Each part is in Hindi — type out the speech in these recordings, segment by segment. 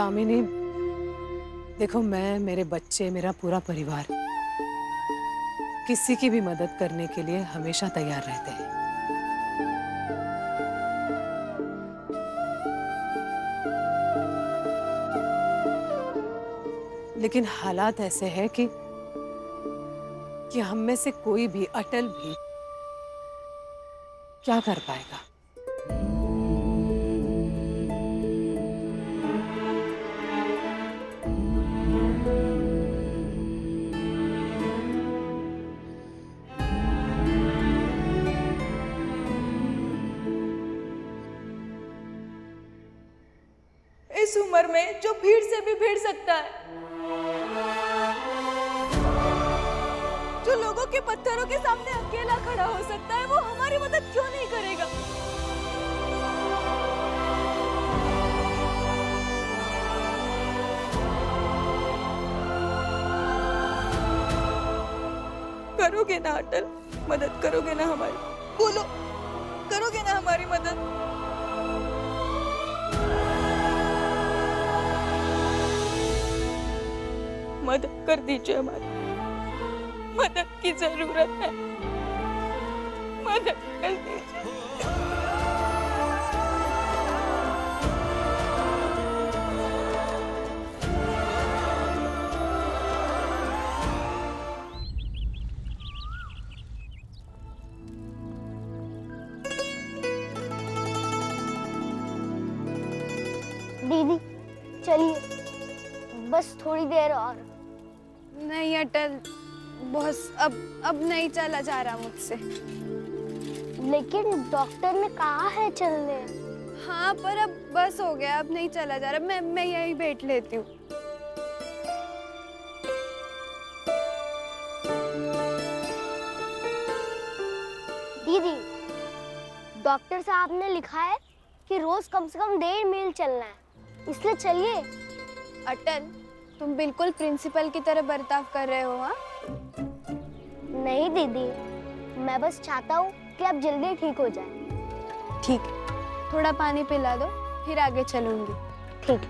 दामिनी, देखो मैं, मेरे बच्चे, मेरा पूरा परिवार किसी की भी मदद करने के लिए हमेशा तैयार रहते हैं। लेकिन हालात ऐसे हैं कि हम में से कोई भी, अटल भी, क्या कर पाएगा। इस उम्र में जो भीड़ से भी भिड़ सकता है, जो लोगों के पत्थरों के सामने अकेला खड़ा हो सकता है, वो हमारी मदद क्यों नहीं करेगा? करोगे ना अटल? मदद करोगे ना हमारी? बोलो, करोगे ना हमारी मदद? मदद कर दीजिए, हमारी मदद की जरूरत है, मदद कर दीजिए। दीदी चलिए, बस थोड़ी देर और। नहीं अटल, बॉस अब नहीं चला जा रहा मुझसे। लेकिन डॉक्टर ने कहा है चलने। हाँ पर अब बस हो गया, अब नहीं चला जा रहा। मैं यहीं बैठ लेती हूँ। दीदी, डॉक्टर साहब ने लिखा है कि रोज कम से कम 1.5 मील चलना है, इसलिए चलिए। अटल, तुम बिल्कुल प्रिंसिपल की तरह बर्ताव कर रहे हो। हाँ नहीं दीदी, मैं बस चाहता हूँ कि आप जल्दी ठीक हो जाए। ठीक है, थोड़ा पानी पिला दो, फिर आगे चलूंगी। ठीक।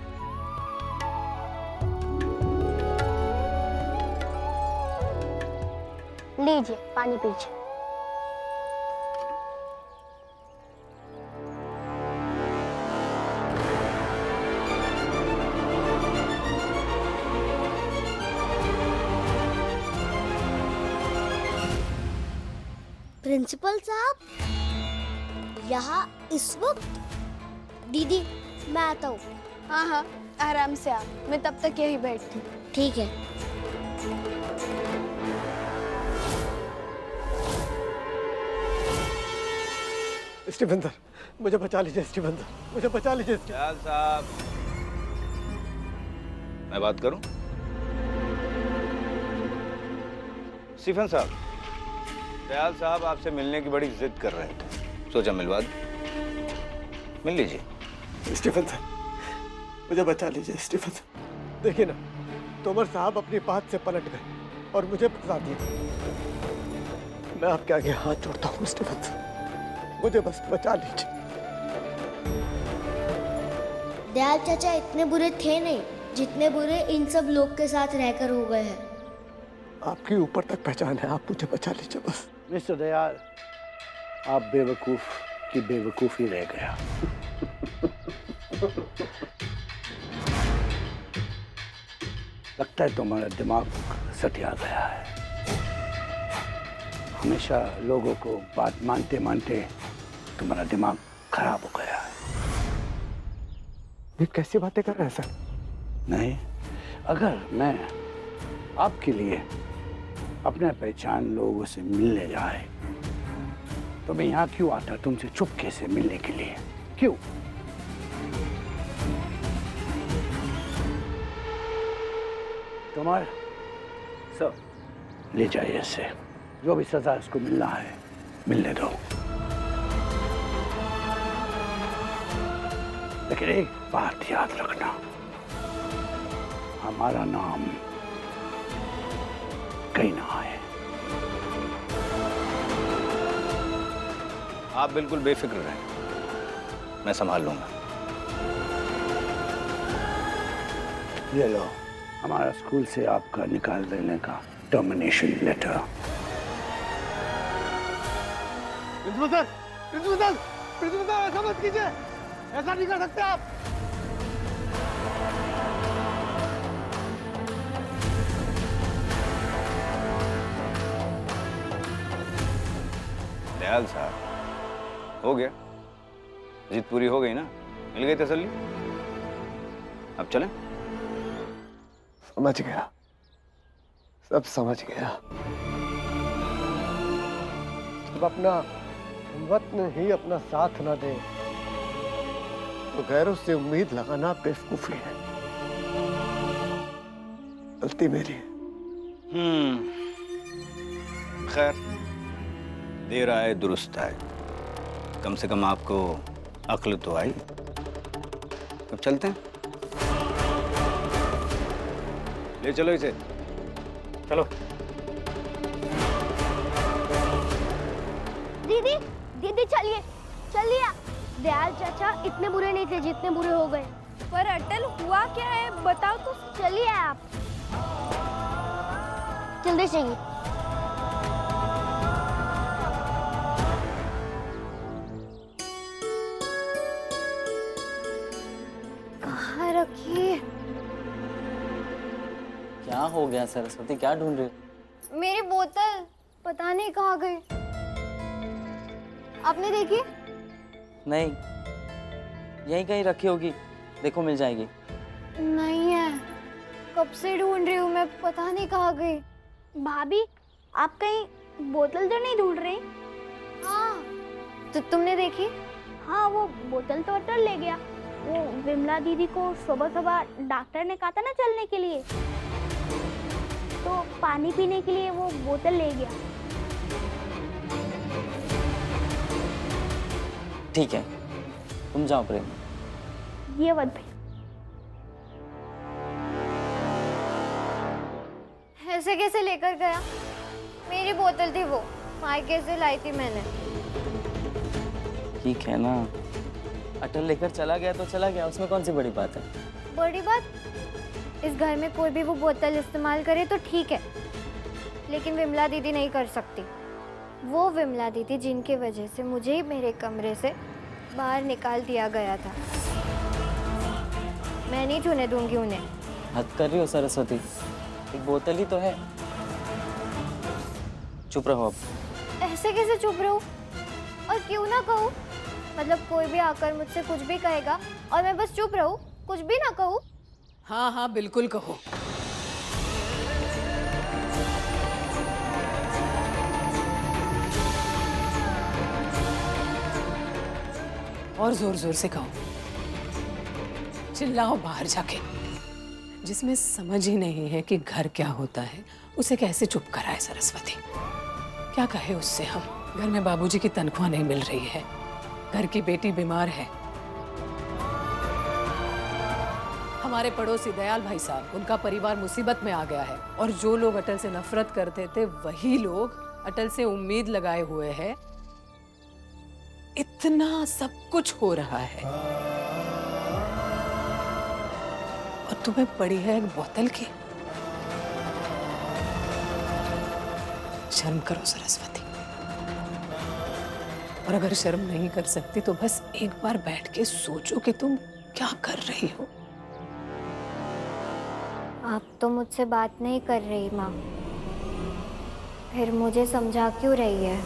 लीजिए पानी पीजिए। प्रिंसिपल साहब, यहाँ इस वक्त? दीदी मैं आता हूँ। हाँ हाँ, आराम से आओ, मैं तब तक यहीं बैठती हूँ। ठीक है। स्टीफन सर, मुझे बचा लीजिए। स्टीफन सर, मुझे बचा लीजिए। दयाल साहब, मैं बात करूं? स्टीफन साहब, दयाल साहब आपसे मिलने की बड़ी जिद कर रहे थे, सोचा मिलवा दूं। मिल लीजिए। स्टीफन सर, मुझे बचा लीजिए। स्टीफन सर, देखिए ना, तोमर साहब अपनी बात से पलट गए और मुझे फंसा दिया। मैं आपके आगे हाथ जोड़ता हूँ स्टीफन सर, मुझे बस बचा लीजिए। दयाल चाचा इतने बुरे थे नहीं जितने बुरे इन सब लोग के साथ रहकर हो गए हैं। आपकी ऊपर तक पहचान है, आप मुझे बचा लीजिए बस। मिस्टर दयाल, आप बेवकूफ की बेवकूफी रह गया। लगता है तुम्हारा दिमाग सटिया गया है। हमेशा लोगों को बात मानते मानते तुम्हारा दिमाग खराब हो गया है। ये कैसी बातें कर रहे हैं सर? नहीं, अगर मैं आपके लिए अपना पहचान लोगों से मिलने जाए तो मैं यहाँ क्यों आता तुमसे चुपके से मिलने के लिए? क्यों? तुम्हारा सब ले जाइए इसे, जो भी सजा इसको मिलना है मिलने दो। लेकिन एक बात याद रखना, हमारा नाम कहीं ना आए। आप बिल्कुल बेफिक्र रहें, मैं संभाल लूंगा। ये लो, हमारा स्कूल से आपका निकाल देने का termination letter. Principal sir, principal sir, principal sir, ऐसा मत कीजिए, ऐसा नहीं कर सकते आप। दयाल साहब, हो गया, जीत पूरी हो गई ना, मिल गई तसल्ली। अब चलें? समझ गया, सब समझ गया। जब अपना हमवतन ही अपना साथ ना दे तो गैरों से उम्मीद लगाना बेवकूफी है। गलती मेरी है। खैर, देर आए दुरुस्त आए, कम से कम आपको अक्ल तो आई। अब चलते हैं, ले चलो इसे। चलो। दीदी, दीदी चलिए, चलिए। दयाल चाचा इतने बुरे नहीं थे जितने बुरे हो गए। पर अटल हुआ क्या है बताओ तो। चलिए आप, जल्दी चाहिए। कहाँ रखी? क्या हो गया सरस्वती, क्या ढूंढ रही हो? मेरी बोतल पता नहीं कहाँ गई। आपने देखी? नहीं, यहीं कहीं रखी होगी, देखो मिल जाएगी। नहीं है, कब से ढूंढ रही हूँ मैं, पता नहीं कहाँ गई। भाभी, आप कहीं बोतल तो नहीं ढूंढ रही? हाँ, तो तुमने देखी? हाँ, वो बोतल तो अटल ले गया। वो विमला दीदी को सुबह सुबह डॉक्टर ने कहा था ना चलने के लिए, तो पानी पीने के लिए वो बोतल ले गया। ठीक है, तुम जाओ प्रेम। ये मत भाई। ऐसे कैसे लेकर गया? मेरी बोतल थी वो, मायके से लाई थी मैंने। ठीक है ना, अटल लेकर चला गया तो चला गया, उसमें कौन सी बड़ी बात है। बड़ी बात? इस घर में कोई भी वो बोतल इस्तेमाल करे तो ठीक है, लेकिन विमला दीदी नहीं कर सकती। वो विमला दीदी जिनकी वजह से मुझे मेरे कमरे से बाहर निकाल दिया गया था। मैं नहीं छूने दूंगी उन्हें। हद कर रही हो सरस्वती, एक बोतल ही तो है। चुप रहो अब। ऐसे कैसे चुप रहूं? और क्यों ना कहूं? मतलब कोई भी आकर मुझसे कुछ भी कहेगा और मैं बस चुप रहूं, कुछ भी ना कहूं? हाँ हाँ बिल्कुल कहो। और जोर जोर से कहो, चिल्लाओ बाहर जाके। जिसमें समझ ही नहीं है कि घर क्या होता है उसे कैसे चुप कराए सरस्वती। क्या कहे उससे हम? घर में बाबूजी की तनख्वाह नहीं मिल रही है, घर की बेटी बीमार है, हमारे पड़ोसी दयाल भाई साहब, उनका परिवार मुसीबत में आ गया है, और जो लोग अटल से नफरत करते थे वही लोग अटल से उम्मीद लगाए हुए हैं। इतना सब कुछ हो रहा है और तुम्हें पड़ी है एक बोतल की। शर्म करो सरस्वती। और अगर शर्म नहीं कर सकती तो बस एक बार बैठ के सोचो कि तुम क्या कर रही हो। आप तो मुझसे बात नहीं कर रही माँ, फिर मुझे समझा क्यों रही है?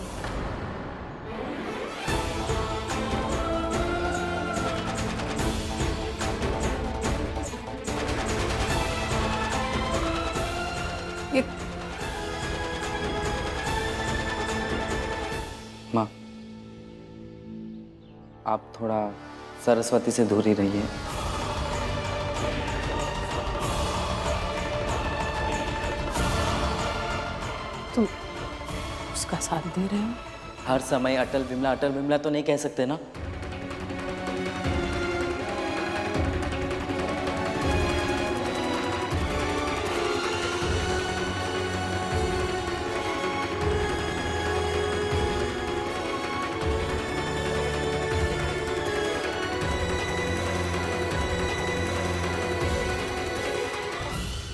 ये माँ, आप थोड़ा सरस्वती से दूर ही रहिए। तुम उसका साथ दे रहे हो? हर समय अटल विमला तो नहीं कह सकते ना।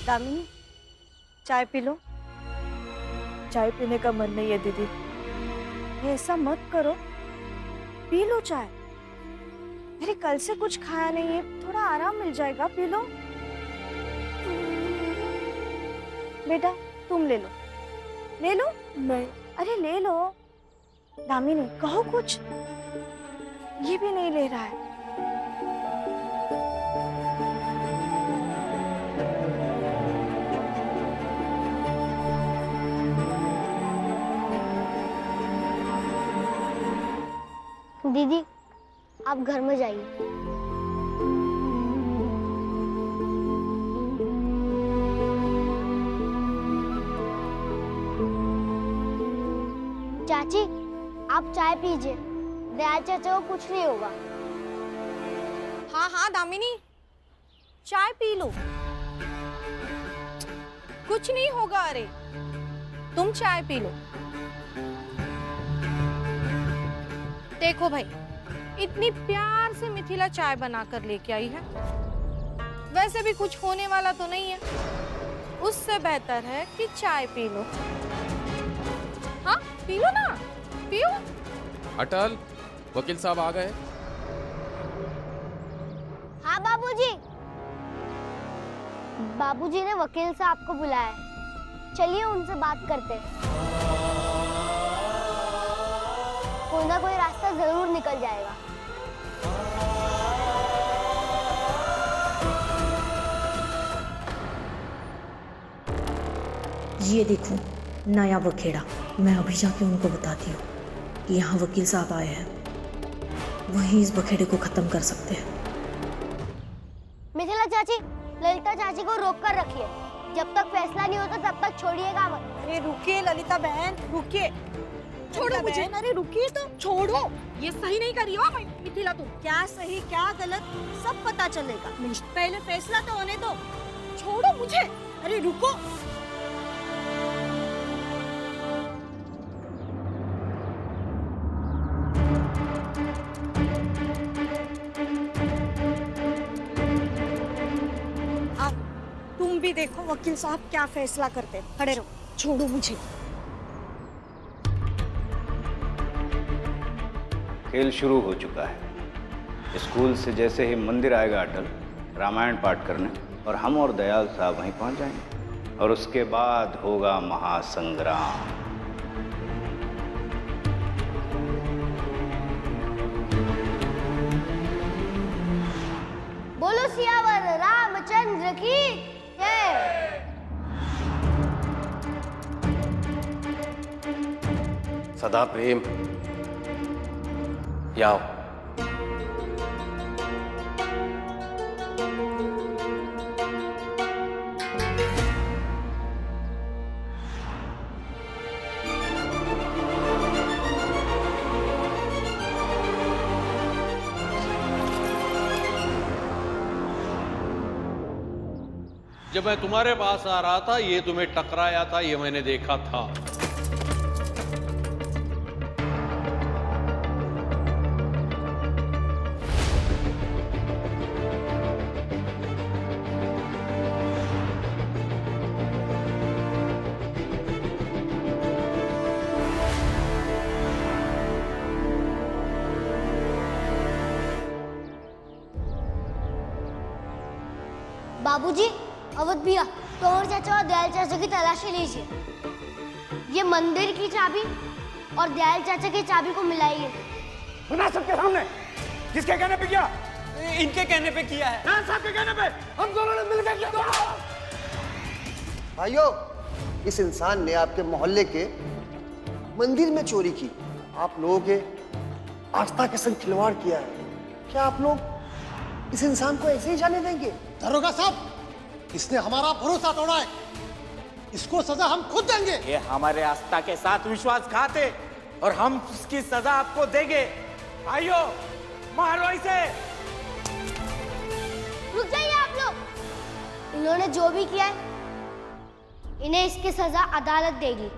दामिनी, चाय पी लो। चाय पीने का मन नहीं है दीदी। ऐसा मत करो, पी लो चाय। मेरे कल से कुछ खाया नहीं है, थोड़ा आराम मिल जाएगा, पी लो। बेटा तुम ले लो। ले लो। नहीं। अरे ले लो। दामिनी कहो कुछ। ये भी नहीं ले रहा है। दीदी आप घर में जाइए। चाची आप चाय पीजिए, दयाल चाचा को कुछ नहीं होगा। हाँ हाँ दामिनी, चाय पी लो, कुछ नहीं होगा। अरे तुम चाय पी लो। देखो भाई, इतनी प्यार से मिथिला चाय बनाकर लेके आई है, वैसे भी कुछ होने वाला तो नहीं है, उससे बेहतर है कि चाय पी लो। हाँ पी लो ना, पियो। अटल, वकील साहब आ गए। हाँ बाबूजी। बाबूजी ने वकील साहब को बुलाया है, चलिए उनसे बात करते हैं। कोई ना कोई रास्ता जरूर निकल जाएगा। ये देखो नया बखेड़ा। मैं अभी जाके उनको बताती हूँ कि यहाँ वकील साहब आए हैं, वही इस बखेड़े को खत्म कर सकते हैं। मिथिला चाची, ललिता चाची को रोक कर रखिए, जब तक फैसला नहीं होता तब तक छोड़िएगा मत। अरे रुकिए ललिता बहन, रुकिए। छोड़ो मुझे। अरे रुकिए तो, छोड़ो। ये सही नहीं करी हो मिथिला तुम। क्या सही क्या गलत सब पता चलेगा, पहले फैसला तो होने दो। छोड़ो मुझे। अरे रुको। तुम भी देखो वकील साहब क्या फैसला करते हैं। खड़े रहो, छोड़ो मुझे। खेल शुरू हो चुका है। स्कूल से जैसे ही मंदिर आएगा अटल रामायण पाठ करने, और हम और दयाल साहब वहीं पहुंच जाएंगे, और उसके बाद होगा महासंग्राम। बोलो सियावर रामचंद्र की जय। सदा प्रेम। आओ। जब मैं तुम्हारे पास आ रहा था, ये तुम्हें टकराया था, ये मैंने देखा था। बाबूजी, अवध भैया, तोमर चाचा और दयाल चाचा की तलाशी लीजिए। ये मंदिर की चाबी और दयाल चाचा की चाबी को मिलाइए। सुना सबके सामने? किसके कहने पे किया? इनके कहने पे किया है। दयाल साहब के कहने पे। हम दोनों ने मिलकर किया। भाइयों, इस इंसान ने आपके मोहल्ले के मंदिर में चोरी की, आप लोगों के आस्था के संग खिलवाड़ किया है। क्या आप लोग इस इंसान को ऐसे ही जाने देंगे? दरोगा साहब, इसने हमारा भरोसा तोड़ा है, इसको सजा हम खुद देंगे। ये हमारे आस्था के साथ विश्वासघात है और हम उसकी सजा आपको देंगे। भाइयों, मारो इसे। रुक जाइए आप लोग। इन्होंने जो भी किया है, इन्हें इसकी सजा अदालत देगी।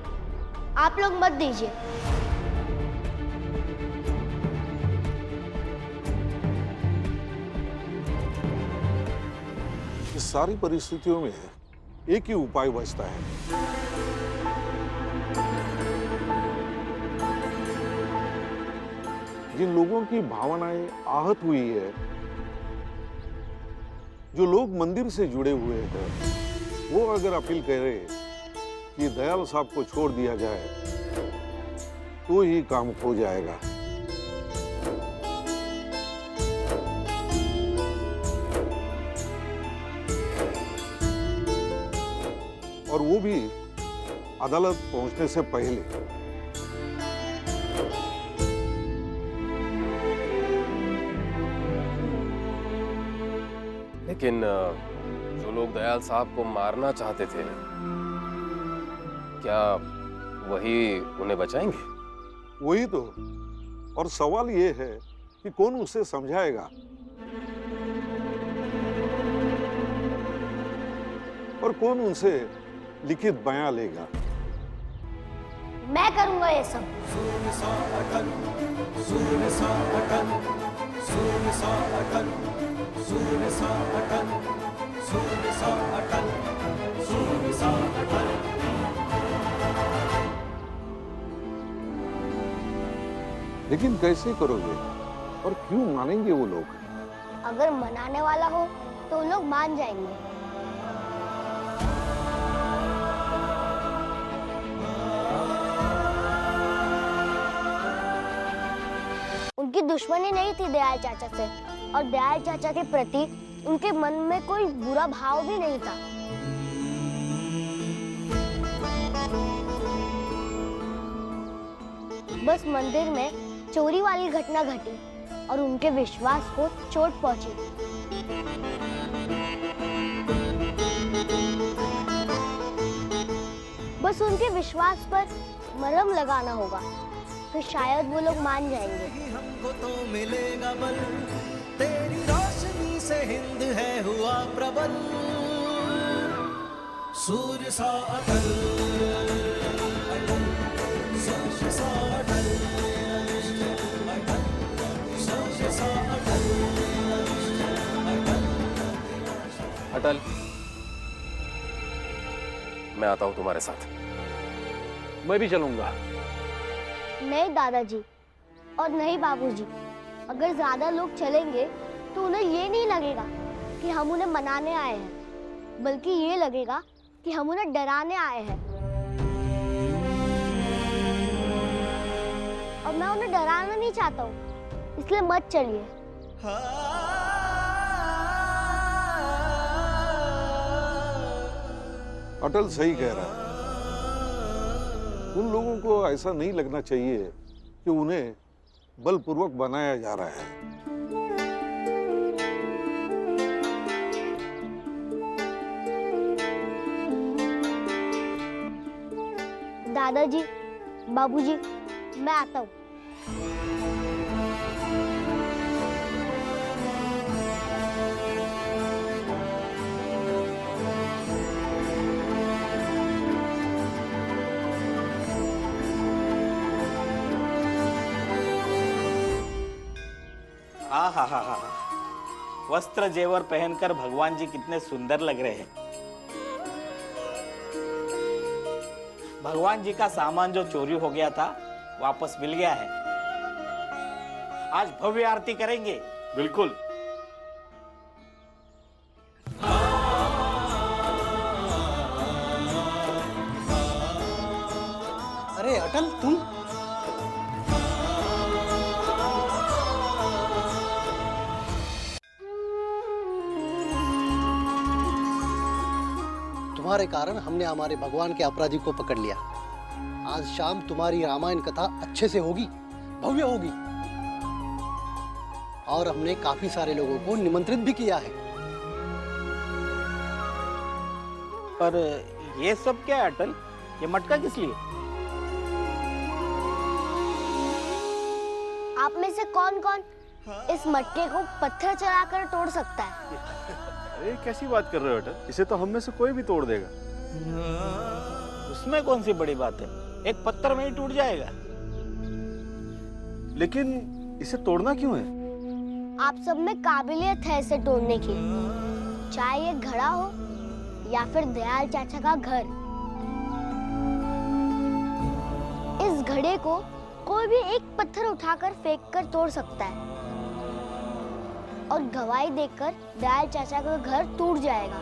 आप लोग मत दीजिए। इस सारी परिस्थितियों में एक ही उपाय बचता है। जिन लोगों की भावनाएं आहत हुई है, जो लोग मंदिर से जुड़े हुए हैं, वो अगर अपील करे कि दयाल साहब को छोड़ दिया जाए तो ही काम हो जाएगा। और वो भी अदालत पहुंचने से पहले। लेकिन जो लोग दयाल साहब को मारना चाहते थे, क्या वही उन्हें बचाएंगे? वही तो। और सवाल ये है कि कौन उसे समझाएगा और कौन उनसे लिखित बयान लेगा। मैं करूंगा ये सब। लेकिन कैसे करोगे और क्यों मानेंगे वो लोग? अगर मनाने वाला हो तो लोग मान जाएंगे। उनकी दुश्मनी नहीं थी दयाल चाचा से, और दयाल चाचा के प्रति उनके मन में कोई बुरा भाव भी नहीं था। बस मंदिर में चोरी वाली घटना घटी और उनके विश्वास को चोट पहुंची। बस उनके विश्वास पर मरहम लगाना होगा, फिर शायद वो लोग मान जाएंगे। हमको तो मिलेगा बल, तेरी रोशनी से हिंद है हुआ प्रबल, सूर्य सा अटल, सूर्य सा अटल, सूर्य सा अटल, अटल, मैं आता हूं तुम्हारे साथ। मैं भी चलूंगा। नहीं दादाजी और नहीं बाबूजी, अगर ज्यादा लोग चलेंगे तो उन्हें ये नहीं लगेगा कि हम उन्हें मनाने आए हैं, बल्कि ये लगेगा कि हम उन्हें डराने आए हैं। और मैं उन्हें डराना नहीं चाहता हूँ, इसलिए मत चलिए। अटल सही कह रहा है। उन लोगों को ऐसा नहीं लगना चाहिए कि उन्हें बलपूर्वक बनाया जा रहा है। दादाजी, बाबूजी, मैं आता हूँ। हाँ, वस्त्र जेवर पहनकर भगवान जी कितने सुंदर लग रहे हैं। भगवान जी का सामान जो चोरी हो गया था वापस मिल गया है। आज भव्य आरती करेंगे। बिल्कुल। अरे अटल, तुम तुम्हारे कारण हमने हमारे भगवान के अपराधी को पकड़ लिया। आज शाम तुम्हारी रामायण कथा अच्छे से होगी, भव्य होगी। और हमने काफी सारे लोगों को निमंत्रित भी किया है। पर ये सब क्या है अटल? ये मटका किस लिए? आप में से कौन कौन इस मटके को पत्थर चलाकर तोड़ सकता है? अरे कैसी बात कर रहे हो अटल? इसे तो हम में से कोई भी तोड़ देगा। उसमें कौन सी बड़ी बात है? एक पत्थर में ही टूट जाएगा। लेकिन इसे तोड़ना क्यों है? आप सब में काबिलियत है इसे तोड़ने की, चाहे ये घड़ा हो या फिर दयाल चाचा का घर। इस घड़े को कोई भी एक पत्थर उठाकर फेंक कर तोड़ सकता है और गवाही देकर दयाल चाचा का घर टूट जाएगा।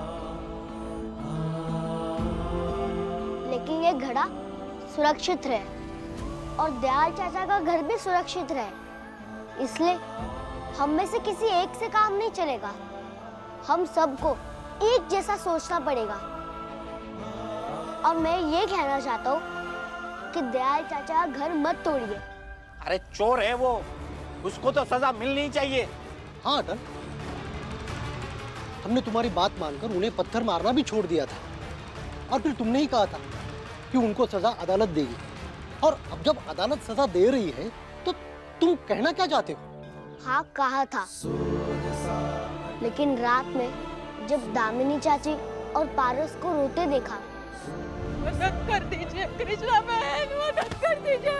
लेकिन ये घड़ा सुरक्षित रहे और दयाल चाचा का घर भी सुरक्षित रहे, इसलिए हम में से किसी एक से काम नहीं चलेगा। हम सबको एक जैसा सोचना पड़ेगा। और मैं ये कहना चाहता हूँ कि दयाल चाचा का घर मत तोड़िए। अरे चोर है वो, उसको तो सजा मिलनी चाहिए। हाँ अटल, हमने तुम्हारी बात मानकर उन्हें पत्थर मारना भी छोड़ दिया था और फिर तुमने ही कहा था कि उनको सजा अदालत देगी। और अब जब अदालत सजा दे रही है तो तुम कहना क्या चाहते हो? हाँ कहा था, लेकिन रात में जब दामिनी चाची और पारस को रोते देखा। मदद कर दीजिए कृष्णा बहन, मदद कर दीजिए।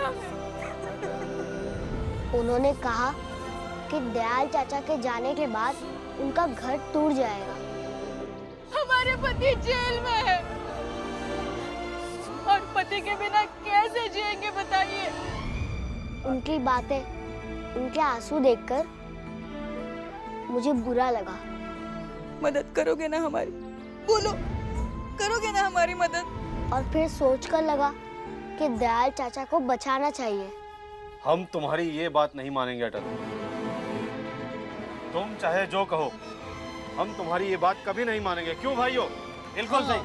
उन्होंने कहा कि दयाल चाचा के जाने के बाद उनका घर टूट जाएगा। हमारे पति जेल में है और पति के बिना कैसे जिएंगे बताइए। उनकी बातें, उनके आंसू देखकर मुझे बुरा लगा। मदद करोगे ना हमारी? बोलो, करोगे ना हमारी मदद? और फिर सोचकर लगा कि दयाल चाचा को बचाना चाहिए। हम तुम्हारी ये बात नहीं मानेंगे अटल। तुम चाहे जो कहो, हम तुम्हारी ये बात कभी नहीं मानेंगे। क्यों भाइयों? बिल्कुल सही।